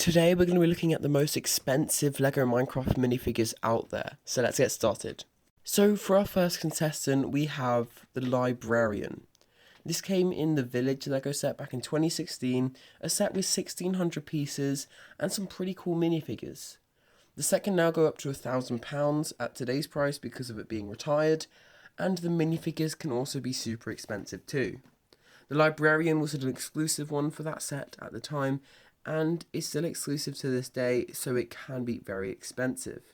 Today we're going to be looking at the most expensive LEGO Minecraft minifigures out there, so let's get started. So for our first contestant we have the Librarian. This came in the Village LEGO set back in 2016, a set with 1600 pieces and some pretty cool minifigures. The set can now go up to £1,000 at today's price because of it being retired, and the minifigures can also be super expensive too. The Librarian was an exclusive one for that set at the time, and is still exclusive to this day, so it can be very expensive.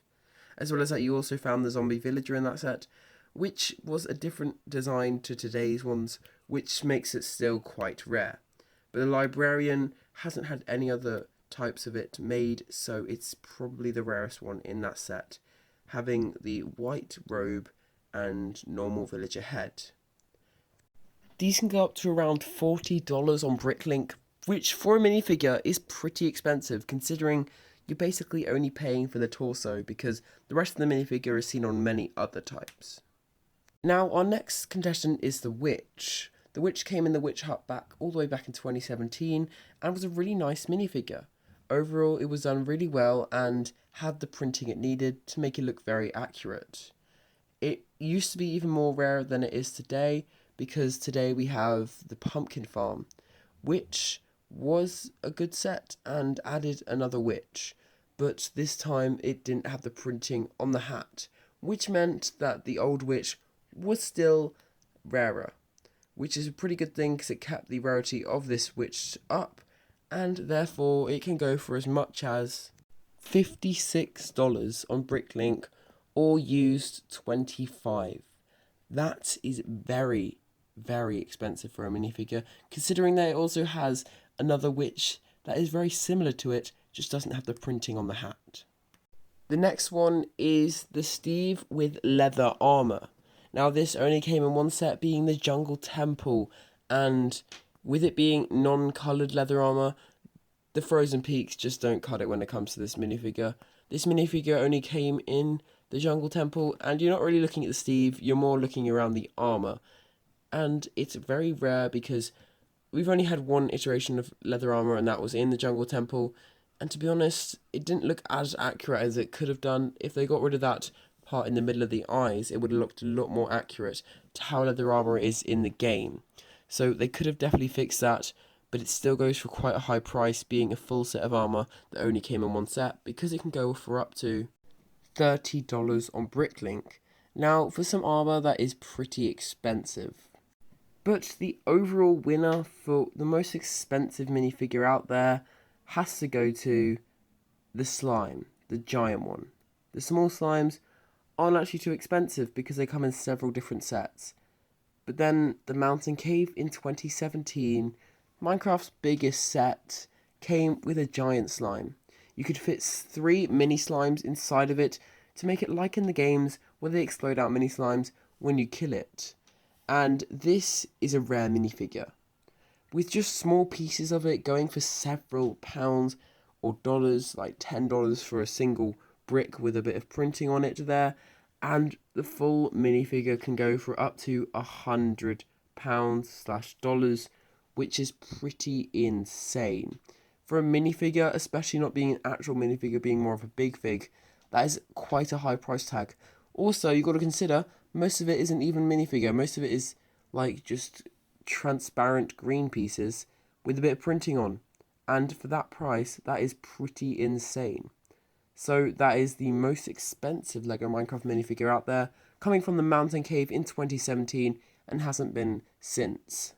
As well as that, you also found the Zombie Villager in that set, which was a different design to today's ones, which makes it still quite rare. But the Librarian hasn't had any other types of it made, so it's probably the rarest one in that set, having the white robe and normal villager head. These can go up to around $40 on Bricklink, which for a minifigure is pretty expensive considering you're basically only paying for the torso because the rest of the minifigure is seen on many other types. Now our next contestant is the Witch. The Witch came in the Witch Hut all the way back in 2017 and was a really nice minifigure. Overall it was done really well and had the printing it needed to make it look very accurate. It used to be even more rare than it is today because today we have the Pumpkin Farm, which was a good set and added another witch, but this time it didn't have the printing on the hat, which meant that the old witch was still rarer, which is a pretty good thing because it kept the rarity of this witch up, and therefore it can go for as much as $56 on Bricklink or used $25. That is very, very expensive for a minifigure, considering that it also has another witch that is very similar to it, just doesn't have the printing on the hat. The next one is the Steve with leather armor. Now this only came in one set, being the Jungle Temple, and with it being non-coloured leather armor, the Frozen Peaks just don't cut it when it comes to this minifigure. This minifigure only came in the Jungle Temple, and you're not really looking at the Steve, you're more looking around the armor. And it's very rare because we've only had one iteration of leather armor, and that was in the Jungle Temple. And to be honest, it didn't look as accurate as it could have done. If they got rid of that part in the middle of the eyes, it would have looked a lot more accurate to how leather armor is in the game. So they could have definitely fixed that, but it still goes for quite a high price, being a full set of armor that only came in one set, because it can go for up to $30 on Bricklink. Now, for some armor, that is pretty expensive. But the overall winner for the most expensive minifigure out there has to go to the slime, the giant one. The small slimes aren't actually too expensive because they come in several different sets. But then the Mountain Cave in 2017, Minecraft's biggest set, came with a giant slime. You could fit 3 mini slimes inside of it to make it like in the games where they explode out mini slimes when you kill it. And this is a rare minifigure, with just small pieces of it going for several pounds or dollars, like $10 for a single brick with a bit of printing on it there, and the full minifigure can go for up to £100/dollars, which is pretty insane. For a minifigure, especially not being an actual minifigure, being more of a big fig, that is quite a high price tag. Also, you've got to consider, most of it isn't even minifigure. Most of it is like just transparent green pieces with a bit of printing on. And for that price, that is pretty insane. So that is the most expensive LEGO Minecraft minifigure out there, coming from the Mountain Cave in 2017 and hasn't been since.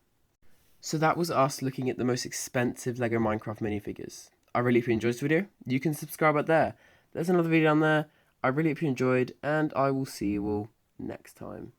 So that was us looking at the most expensive LEGO Minecraft minifigures. I really hope you enjoyed this video. You can subscribe up there. There's another video down there. I really hope you enjoyed, and I will see you all next time.